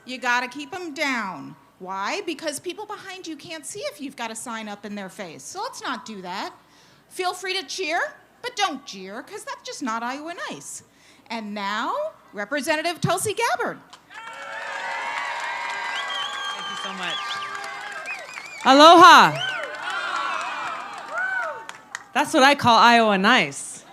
you gotta keep them down. Why? Because people behind you can't see if you've got a sign up in their face. So let's not do that. Feel free to cheer, but don't jeer, because that's just not Iowa nice. And now, Representative Tulsi Gabbard. Thank you so much. Aloha. That's what I call Iowa nice.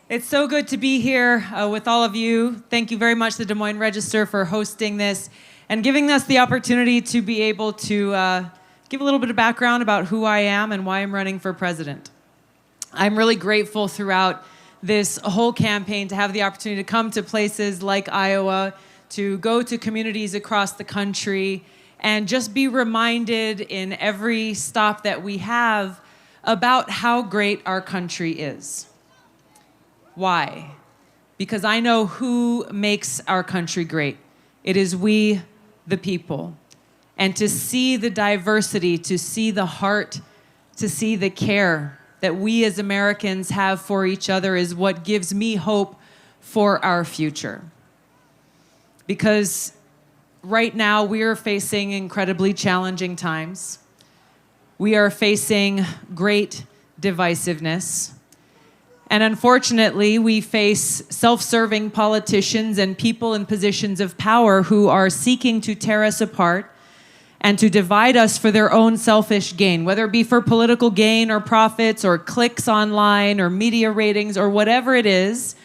It's so good to be here with all of you. Thank you very much, the Des Moines Register, for hosting this and giving us the opportunity to be able to give a little bit of background about who I am and why I'm running for president. I'm really grateful throughout this whole campaign to have the opportunity to come to places like Iowa, to go to communities across the country, and just be reminded in every stop that we have about how great our country is. Why? Because I know who makes our country great. It is we, the people. And to see the diversity, to see the heart, to see the care that we as Americans have for each other is what gives me hope for our future. Because right now we are facing incredibly challenging times. We are facing great divisiveness. And unfortunately, we face self-serving politicians and people in positions of power who are seeking to tear us apart and to divide us for their own selfish gain, whether it be for political gain or profits or clicks online or media ratings or whatever it is.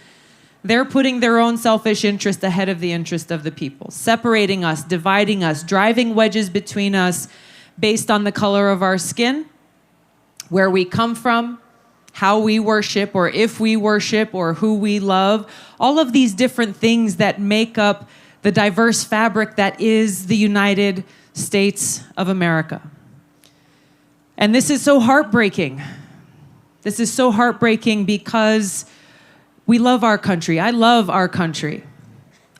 They're putting their own selfish interest ahead of the interest of the people, separating us, dividing us, driving wedges between us based on the color of our skin, where we come from, how we worship, or if we worship, or who we love, all of these different things that make up the diverse fabric that is the United States of America. And this is so heartbreaking. This is so heartbreaking because we love our country. I love our country.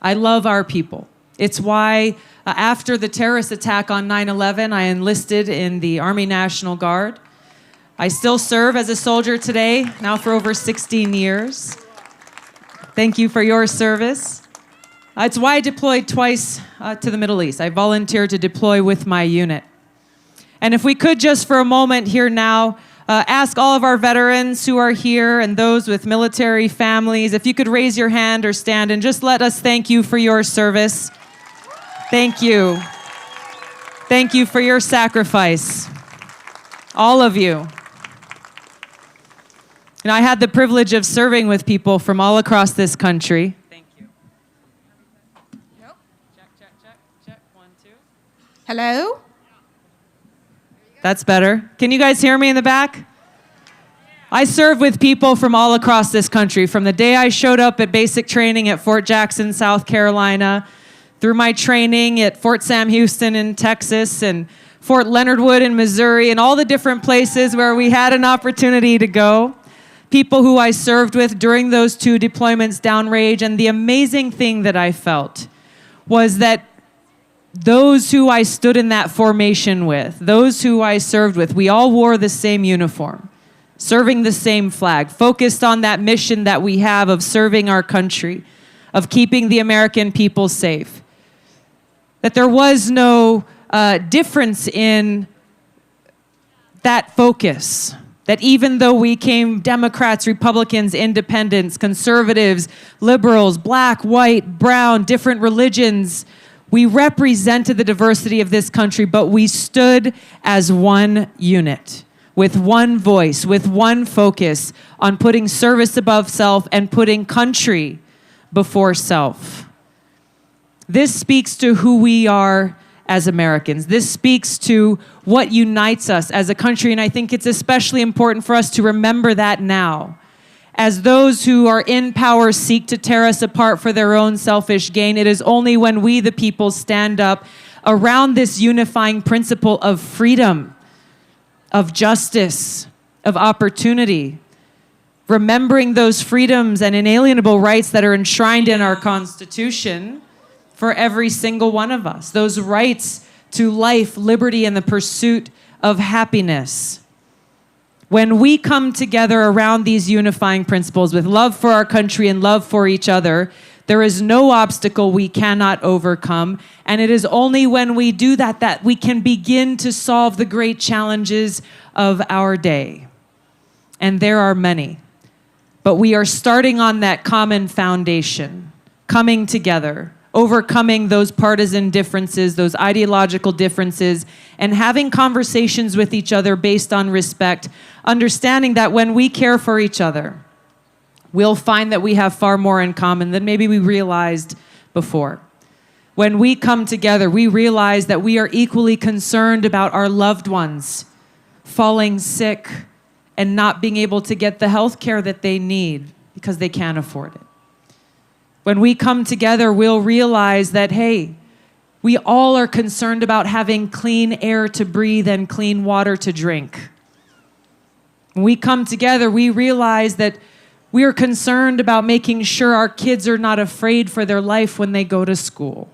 I love our people. It's why after the terrorist attack on 9/11, I enlisted in the Army National Guard. I still serve as a soldier today, now for over 16 years. Thank you for your service. It's why I deployed twice to the Middle East. I volunteered to deploy with my unit. And if we could just for a moment here now, ask all of our veterans who are here and those with military families, if you could raise your hand or stand and just let us thank you for your service. Thank you. Thank you for your sacrifice. All of you. And I had the privilege of serving with people from all across this country. Thank you. Nope. Check. 1, 2. Hello? That's better. Can you guys hear me in the back? I serve with people from all across this country. From the day I showed up at basic training at Fort Jackson, South Carolina, through my training at Fort Sam Houston in Texas, and Fort Leonard Wood in Missouri, and all the different places where we had an opportunity to go. People who I served with during those 2 deployments downrange, and the amazing thing that I felt was that those who I stood in that formation with, those who I served with, we all wore the same uniform, serving the same flag, focused on that mission that we have of serving our country, of keeping the American people safe. That there was no difference in that focus. That even though we came Democrats, Republicans, independents, conservatives, liberals, black, white, brown, different religions, we represented the diversity of this country, but we stood as one unit, with one voice, with one focus on putting service above self and putting country before self. This speaks to who we are as Americans. This speaks to what unites us as a country, and I think it's especially important for us to remember that now. As those who are in power seek to tear us apart for their own selfish gain, it is only when we, the people, stand up around this unifying principle of freedom, of justice, of opportunity, remembering those freedoms and inalienable rights that are enshrined in our Constitution for every single one of us. Those rights to life, liberty, and the pursuit of happiness. When we come together around these unifying principles with love for our country and love for each other, There is no obstacle we cannot overcome, and it is only when we do that that we can begin to solve the great challenges of our day. And there are many. But we are starting on that common foundation, coming together, overcoming those partisan differences, those ideological differences, and having conversations with each other based on respect, understanding that when we care for each other, we'll find that we have far more in common than maybe we realized before. When we come together, we realize that we are equally concerned about our loved ones falling sick and not being able to get the health care that they need because they can't afford it. When we come together, we'll realize that, hey, we all are concerned about having clean air to breathe and clean water to drink. When we come together, we realize that we are concerned about making sure our kids are not afraid for their life when they go to school.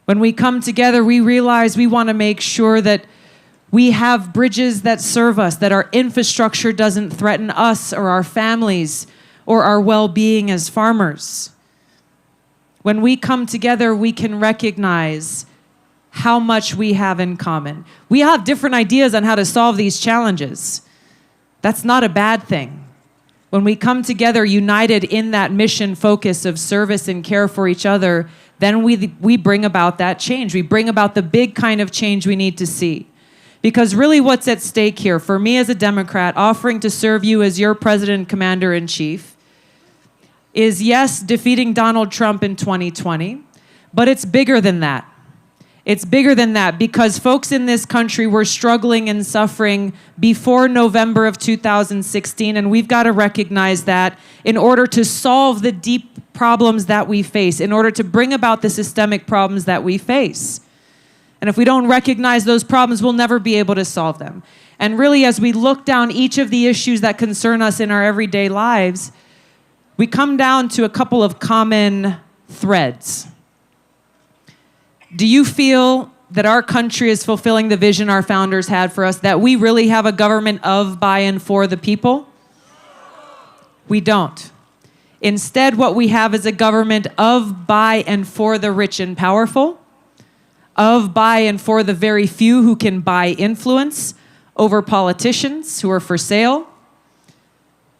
When we come together, we realize we want to make sure that we have bridges that serve us, that our infrastructure doesn't threaten us or our families or our well-being as farmers. When we come together, we can recognize how much we have in common. We have different ideas on how to solve these challenges. That's not a bad thing. When we come together united in that mission focus of service and care for each other, then we bring about that change. We bring about the big kind of change we need to see. Because really what's at stake here, for me as a Democrat, offering to serve you as your president, commander-in-chief, is yes, defeating Donald Trump in 2020, but it's bigger than that. It's bigger than that because folks in this country were struggling and suffering before November of 2016, and we've got to recognize that in order to solve the deep problems that we face, in order to bring about the systemic problems that we face. And if we don't recognize those problems, we'll never be able to solve them. And really, as we look down each of the issues that concern us in our everyday lives, we come down to a couple of common threads. Do you feel that our country is fulfilling the vision our founders had for us, that we really have a government of, by, and for the people? We don't. Instead, what we have is a government of, by, and for the rich and powerful, of, by, and for the very few who can buy influence over politicians who are for sale,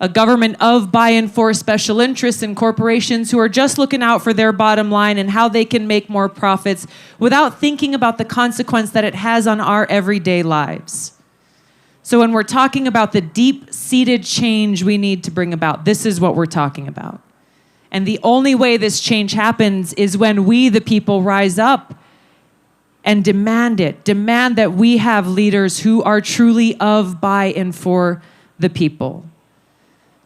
a government of, by, and for special interests and corporations who are just looking out for their bottom line and how they can make more profits without thinking about the consequence that it has on our everyday lives. So when we're talking about the deep-seated change we need to bring about, this is what we're talking about. And the only way this change happens is when we, the people, rise up and demand it. Demand that we have leaders who are truly of, by, and for the people.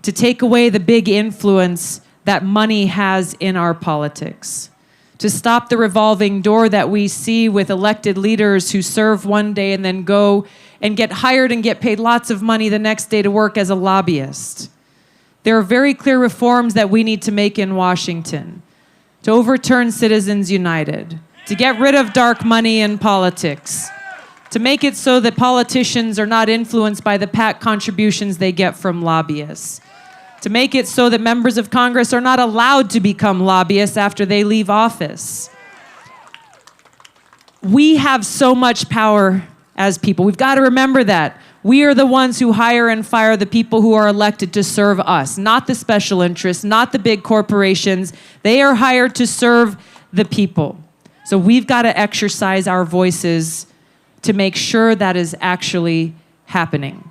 To take away the big influence that money has in our politics. To stop the revolving door that we see with elected leaders who serve one day and then go and get hired and get paid lots of money the next day to work as a lobbyist. There are very clear reforms that we need to make in Washington to overturn Citizens United, to get rid of dark money in politics, to make it so that politicians are not influenced by the PAC contributions they get from lobbyists, to make it so that members of Congress are not allowed to become lobbyists after they leave office. We have so much power as people. We've got to remember that. We are the ones who hire and fire the people who are elected to serve us, not the special interests, not the big corporations. They are hired to serve the people. So we've got to exercise our voices to make sure that is actually happening.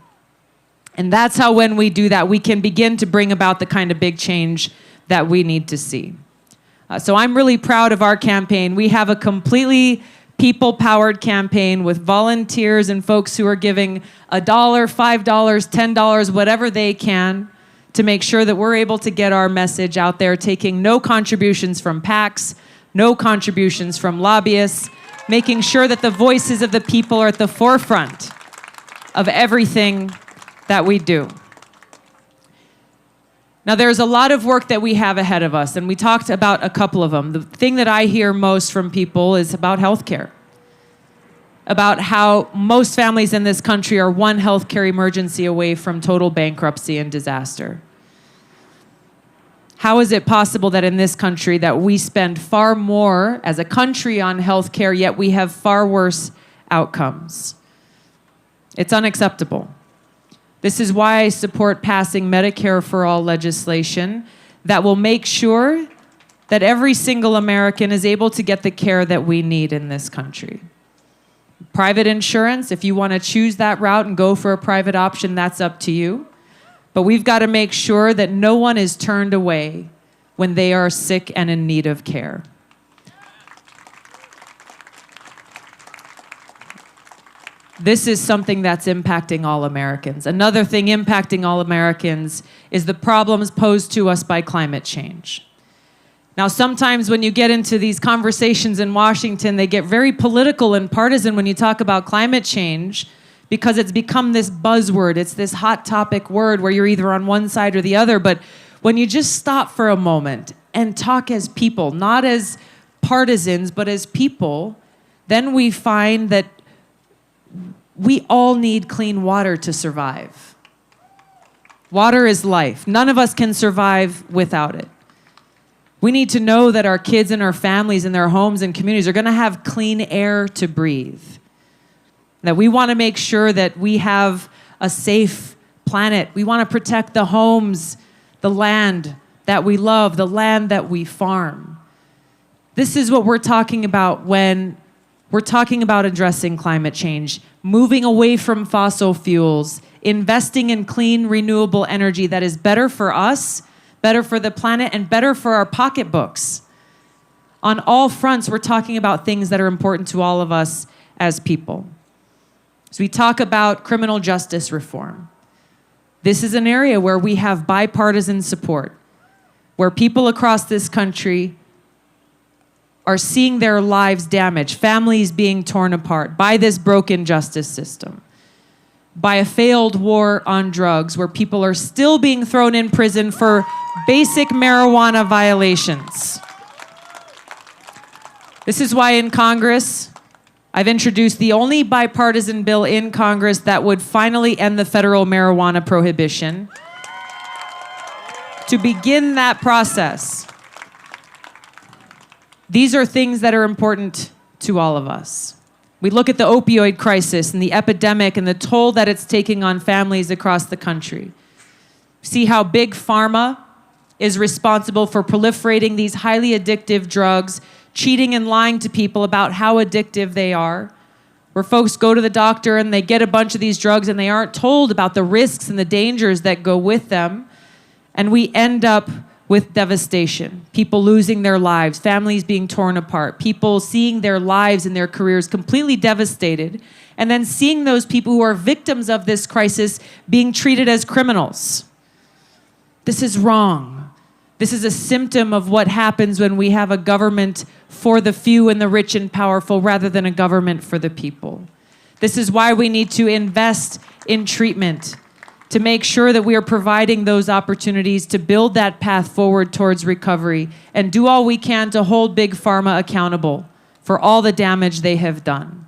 And that's how, when we do that, we can begin to bring about the kind of big change that we need to see. So I'm really proud of our campaign. We have a completely people-powered campaign with volunteers and folks who are giving $1, $5, $10, whatever they can, to make sure that we're able to get our message out there, taking no contributions from PACs, no contributions from lobbyists, making sure that the voices of the people are at the forefront of everything that we do. Now, there's a lot of work that we have ahead of us, and we talked about a couple of them. The thing that I hear most from people is about healthcare, about how most families in this country are one healthcare emergency away from total bankruptcy and disaster. How is it possible that in this country that we spend far more as a country on healthcare, yet we have far worse outcomes? It's unacceptable. This is why I support passing Medicare for All legislation that will make sure that every single American is able to get the care that we need in this country. Private insurance, if you want to choose that route and go for a private option, that's up to you. But we've got to make sure that no one is turned away when they are sick and in need of care. This is something that's impacting all Americans. Another thing impacting all Americans is the problems posed to us by climate change. Now, sometimes when you get into these conversations in Washington, they get very political and partisan when you talk about climate change, because it's become this buzzword. It's this hot topic word where you're either on one side or the other. But when you just stop for a moment and talk as people, not as partisans, but as people, then we find that we all need clean water to survive. Water is life. None of us can survive without it. We need to know that our kids and our families and their homes and communities are going to have clean air to breathe. That we want to make sure that we have a safe planet. We want to protect the homes, the land that we love, the land that we farm. This is what we're talking about when we're talking about addressing climate change, moving away from fossil fuels, investing in clean, renewable energy that is better for us, better for the planet, and better for our pocketbooks. On all fronts, we're talking about things that are important to all of us as people. So we talk about criminal justice reform. This is an area where we have bipartisan support, where people across this country are seeing their lives damaged, families being torn apart by this broken justice system, by a failed war on drugs, where people are still being thrown in prison for basic marijuana violations. This is why in Congress, I've introduced the only bipartisan bill in Congress that would finally end the federal marijuana prohibition. To begin that process, these are things that are important to all of us. We look at the opioid crisis and the epidemic and the toll that it's taking on families across the country. See how big pharma is responsible for proliferating these highly addictive drugs, cheating and lying to people about how addictive they are, where folks go to the doctor and they get a bunch of these drugs and they aren't told about the risks and the dangers that go with them. And we end up with devastation, people losing their lives, families being torn apart, people seeing their lives and their careers completely devastated, and then seeing those people who are victims of this crisis being treated as criminals. This is wrong. This is a symptom of what happens when we have a government for the few and the rich and powerful rather than a government for the people. This is why we need to invest in treatment, to make sure that we are providing those opportunities to build that path forward towards recovery and do all we can to hold Big Pharma accountable for all the damage they have done.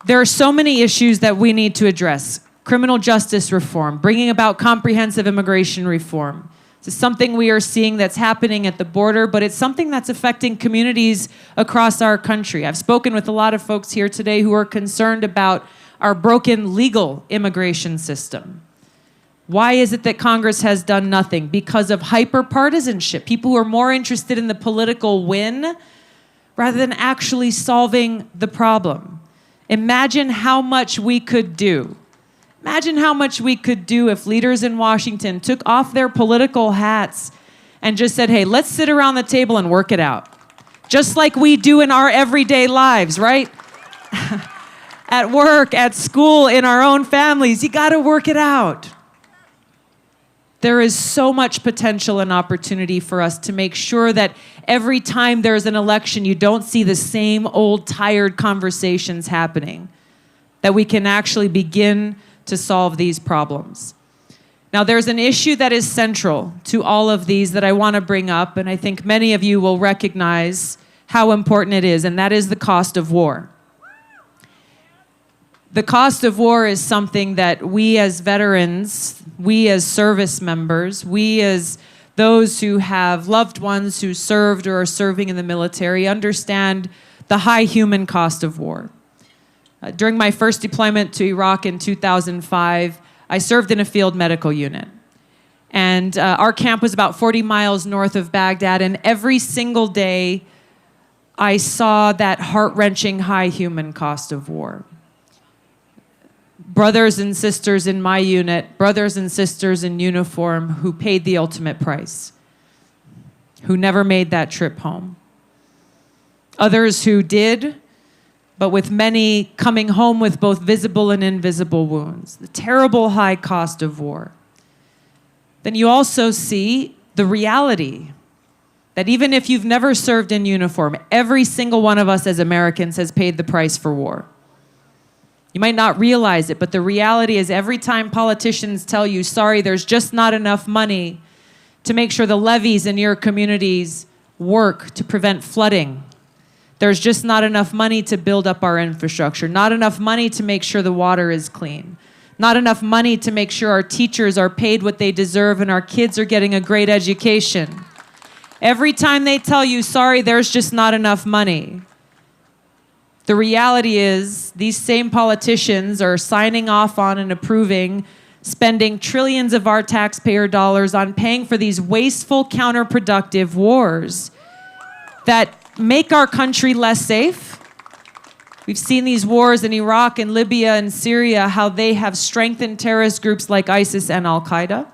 There are so many issues that we need to address. Criminal justice reform, bringing about comprehensive immigration reform. This is something we are seeing that's happening at the border, but it's something that's affecting communities across our country. I've spoken with a lot of folks here today who are concerned about our broken legal immigration system. Why is it that Congress has done nothing? Because of hyper-partisanship. People who are more interested in the political win rather than actually solving the problem. Imagine how much we could do. Imagine how much we could do if leaders in Washington took off their political hats and just said, hey, let's sit around the table and work it out. Just like we do in our everyday lives, right? At work, at school, in our own families, you gotta work it out. There is so much potential and opportunity for us to make sure that every time there's an election, you don't see the same old tired conversations happening, that we can actually begin to solve these problems. Now, there's an issue that is central to all of these that I want to bring up, and I think many of you will recognize how important it is, and that is the cost of war. The cost of war is something that we as veterans, we as service members, we as those who have loved ones who served or are serving in the military understand the high human cost of war. During my first deployment to Iraq in 2005, I served in a field medical unit. And our camp was about 40 miles north of Baghdad, and every single day I saw that heart-wrenching high human cost of war. Brothers and sisters in my unit, brothers and sisters in uniform who paid the ultimate price, who never made that trip home. Others who did, but with many coming home with both visible and invisible wounds. The terrible high cost of war. Then you also see the reality that even if you've never served in uniform, every single one of us as Americans has paid the price for war. You might not realize it, but the reality is every time politicians tell you, sorry, there's just not enough money to make sure the levees in your communities work to prevent flooding. There's just not enough money to build up our infrastructure, not enough money to make sure the water is clean, not enough money to make sure our teachers are paid what they deserve and our kids are getting a great education. Every time they tell you, sorry, there's just not enough money, the reality is these same politicians are signing off on and approving spending trillions of our taxpayer dollars on paying for these wasteful, counterproductive wars that make our country less safe. We've seen these wars in Iraq and Libya and Syria, how they have strengthened terrorist groups like ISIS and Al-Qaeda,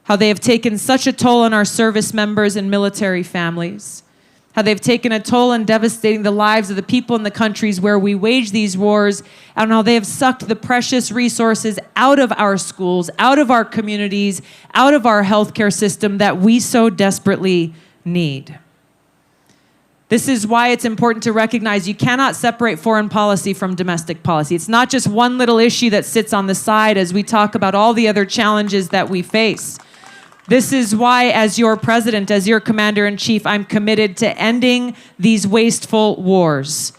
how they have taken such a toll on our service members and military families, how they've taken a toll in devastating the lives of the people in the countries where we wage these wars, and how they have sucked the precious resources out of our schools, out of our communities, out of our healthcare system that we so desperately need. This is why it's important to recognize you cannot separate foreign policy from domestic policy. It's not just one little issue that sits on the side as we talk about all the other challenges that we face. This is why, as your president, as your commander-in-chief, I'm committed to ending these wasteful wars.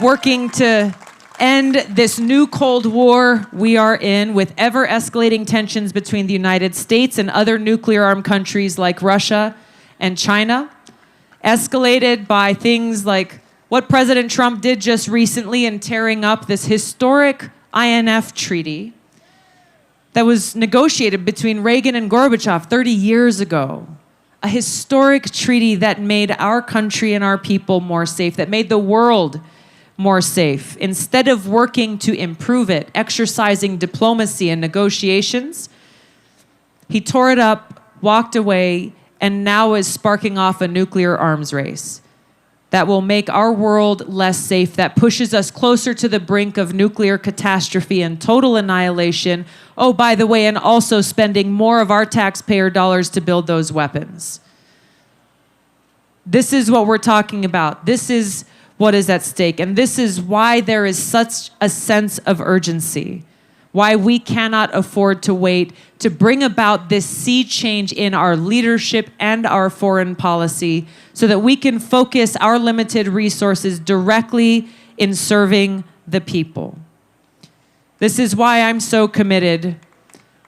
Working to end this new Cold War we are in with ever-escalating tensions between the United States and other nuclear-armed countries like Russia and China, escalated by things like what President Trump did just recently in tearing up this historic INF treaty that was negotiated between Reagan and Gorbachev 30 years ago. A historic treaty that made our country and our people more safe, that made the world more safe. Instead of working to improve it, exercising diplomacy and negotiations, he tore it up, walked away, and now is sparking off a nuclear arms race that will make our world less safe, that pushes us closer to the brink of nuclear catastrophe and total annihilation. Oh, by the way, and also spending more of our taxpayer dollars to build those weapons. This is what we're talking about. This is what is at stake. And this is why there is such a sense of urgency, why we cannot afford to wait to bring about this sea change in our leadership and our foreign policy so that we can focus our limited resources directly in serving the people. This is why I'm so committed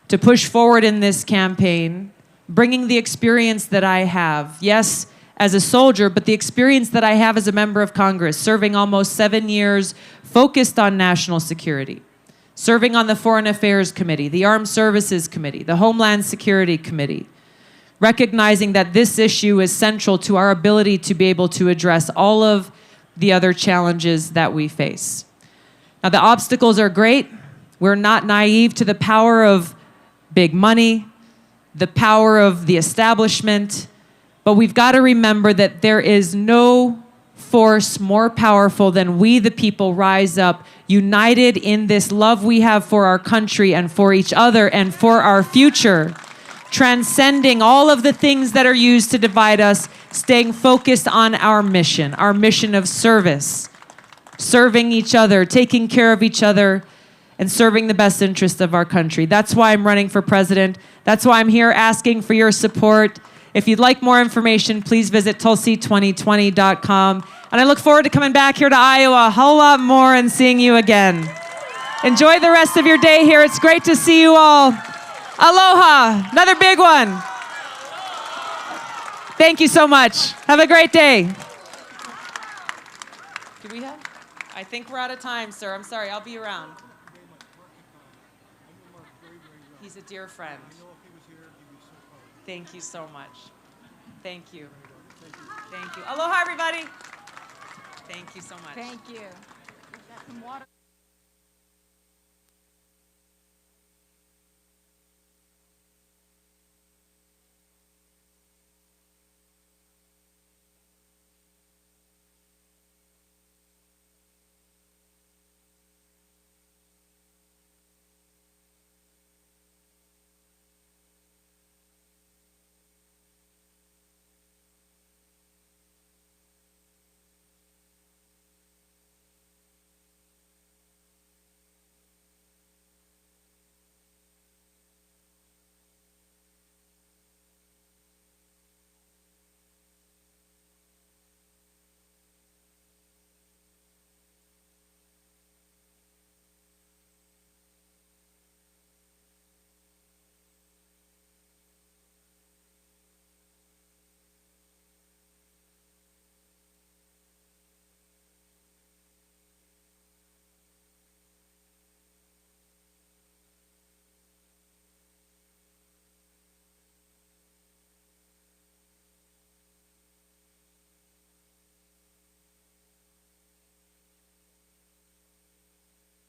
to push forward in this campaign, bringing the experience that I have, yes, as a soldier, but the experience that I have as a member of Congress, serving almost 7 years, focused on national security, serving on the Foreign Affairs Committee, the Armed Services Committee, the Homeland Security Committee, recognizing that this issue is central to our ability to be able to address all of the other challenges that we face. Now, the obstacles are great. We're not naive to the power of big money, the power of the establishment, but we've got to remember that there is no force more powerful than we, the people, rise up, united in this love we have for our country and for each other and for our future, transcending all of the things that are used to divide us, staying focused on our mission of service, serving each other, taking care of each other, and serving the best interest of our country. That's why I'm running for president. That's why I'm here asking for your support. If you'd like more information, please visit tulsi2020.com. And I look forward to coming back here to Iowa a whole lot more and seeing you again. Enjoy the rest of your day here. It's great to see you all. Aloha, another big one. Thank you so much. Have a great day. Do we have? I think we're out of time, sir. I'm sorry. I'll be around. He's a dear friend. Thank you so much. Thank you. Thank you. Aloha, everybody. Thank you so much. Thank you. We've got some water.